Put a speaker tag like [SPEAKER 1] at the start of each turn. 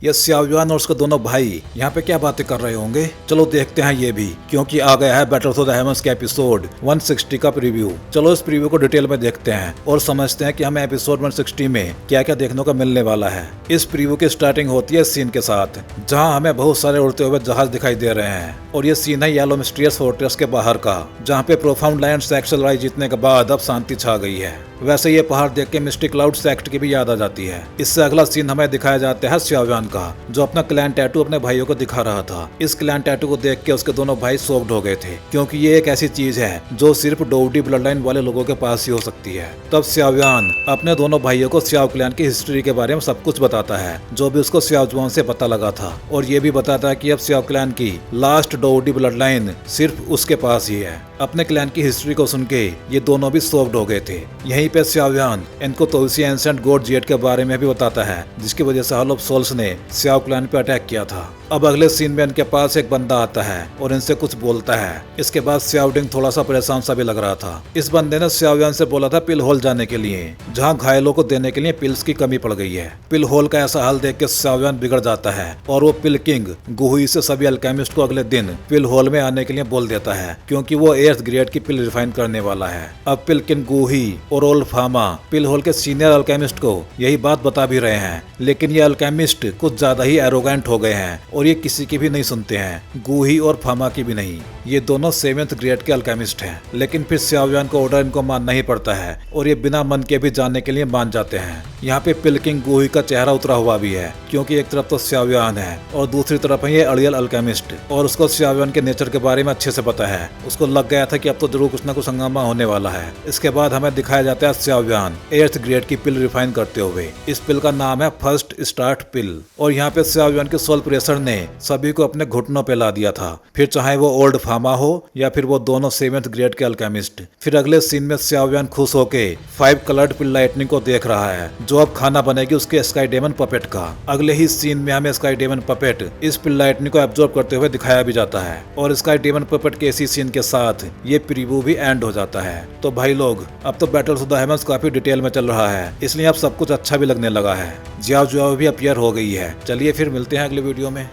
[SPEAKER 1] ये सियाओयान और उसके दोनों भाई यहाँ पे क्या बातें कर रहे होंगे। चलो देखते हैं ये भी, क्योंकि आ गया है बैटल ऑफ द हेवंस के एपिसोड 160 का प्रीव्यू। चलो इस प्रीव्यू को डिटेल में देखते हैं और समझते हैं कि हमें एपिसोड 160 में क्या क्या देखने को मिलने वाला है। इस प्रीव्यू की स्टार्टिंग होती है सीन के साथ, जहाँ हमें बहुत सारे उड़ते हुए जहाज दिखाई दे रहे हैं और ये सीन है येलो मिस्टीरियस फोर्ट्रेस के बाहर का, जहाँ पे प्रोफाउंड लैंड सेक्स लड़ाई जीतने के बाद अब शांति छा गई है। वैसे ये पहाड़ देख के मिस्टिक क्लाउड सेक्ट की भी याद आ जाती है। इससे अगला सीन हमें दिखाया जाता है सियाओयान का, जो अपना क्लैन टैटू अपने भाइयों को दिखा रहा था। इस क्लैन टैटू को देख के उसके दोनों भाई शॉक्ड हो गए थे, क्योंकि ये एक ऐसी चीज है जो सिर्फ डोवडी ब्लड लाइन वाले लोगों के पास ही हो सकती है। तब सियाओयान अपने दोनों भाइयों को सियाओ क्लैन की हिस्ट्री के बारे में सब कुछ बताता है, जो भी उसको सियाओजुआन से पता लगा था, और ये भी बताता है कि अब सियाओ क्लैन की लास्ट डोवडी ब्लड लाइन सिर्फ उसके पास ही है। अपने क्लैन की हिस्ट्री को सुन के ये दोनों भी शॉक्ड हो गए थे। यहीं पे सियाओयान इनको तोसी एंसेंट गॉड जिएट के बारे में भी बताता है, जिसकी वजह से हॉल ऑफ सोल्स ने सियाओ क्लैन पे अटैक किया था। अब अगले सीन में इनके पास एक बंदा आता है और इनसे कुछ बोलता है। इसके बाद सियाओडिंग थोड़ा सा परेशान सा भी लग रहा था। इस बंदे ने सियाओयान से बोला था पिल होल जाने के लिए, जहाँ घायलों को देने के लिए पिल्स की कमी पड़ गई है। पिल होल का ऐसा हाल देख के सियाओयान बिगड़ जाता है और वो पिल किंग गुहुई से सभी अल्केमिस्ट को अगले दिन पिल होल में आने के लिए बोल देता है, क्योंकि वो एर्थ ग्रेड की पिल रिफाइन करने वाला है। अब पिल किंग गुही और ओल्ड फामा पिल होल के सीनियर अल्केमिस्ट को यही बात बता भी रहे हैं, लेकिन ये अल्केमिस्ट कुछ ज्यादा ही एरोगेंट हो गए हैं और ये किसी की भी नहीं सुनते हैं, गुही और फामा की भी नहीं। ये दोनों 7th ग्रेड के अल्केमिस्ट हैं, लेकिन फिर सियाओयान को ऑर्डर इनको मानना ही पड़ता है और ये बिना मन के भी जानने के लिए मान जाते हैं। यहाँ पे पिल किंग गुही का चेहरा उतरा हुआ भी है, क्योंकि एक तरफ तो सियाओयान है और दूसरी तरफ है ये अड़ियल अल्केमिस्ट, और उसको सियाओयान के नेचर के बारे में अच्छे से पता है। उसको लग गया था कि अब तो जरूर कुछ ना कुछ हंगामा होने वाला है। इसके बाद हमें दिखाया जाता है सियाओयान 8th ग्रेड की पिल रिफाइन करते हुए। इस पिल का नाम है फर्स्ट स्टार्ट पिल, और यहाँ पे सियाओयान के सोल प्रेशर ने सभी को अपने घुटनों पे ला दिया था, फिर चाहे वो ओल्ड फामा हो या फिर वो दोनों 7th ग्रेड के अल्केमिस्ट। फिर अगले सीन में सियाओयान खुश होके 5 कलर्ड पिल लाइटनिंग को देख रहा है, जो अब खाना बनेगी उसके स्काई डेमन पपेट का। अगले ही सीन में हमें स्काई डेमन पपेट इस पिल लाइटनिंग को एब्जॉर्ब करते हुए दिखाया भी जाता है, और स्काई डेमन पपेट के इसी सीन के साथ ये प्रीव्यू भी एंड हो जाता है। तो भाई लोग, अब तो बैटल ऑफ द हेवंस काफी डिटेल में चल रहा है, इसलिए अब सब कुछ अच्छा भी लगने लगा है। जियाओ जुआओ भी अपीयर हो गई है। चलिए फिर मिलते हैं अगले वीडियो में।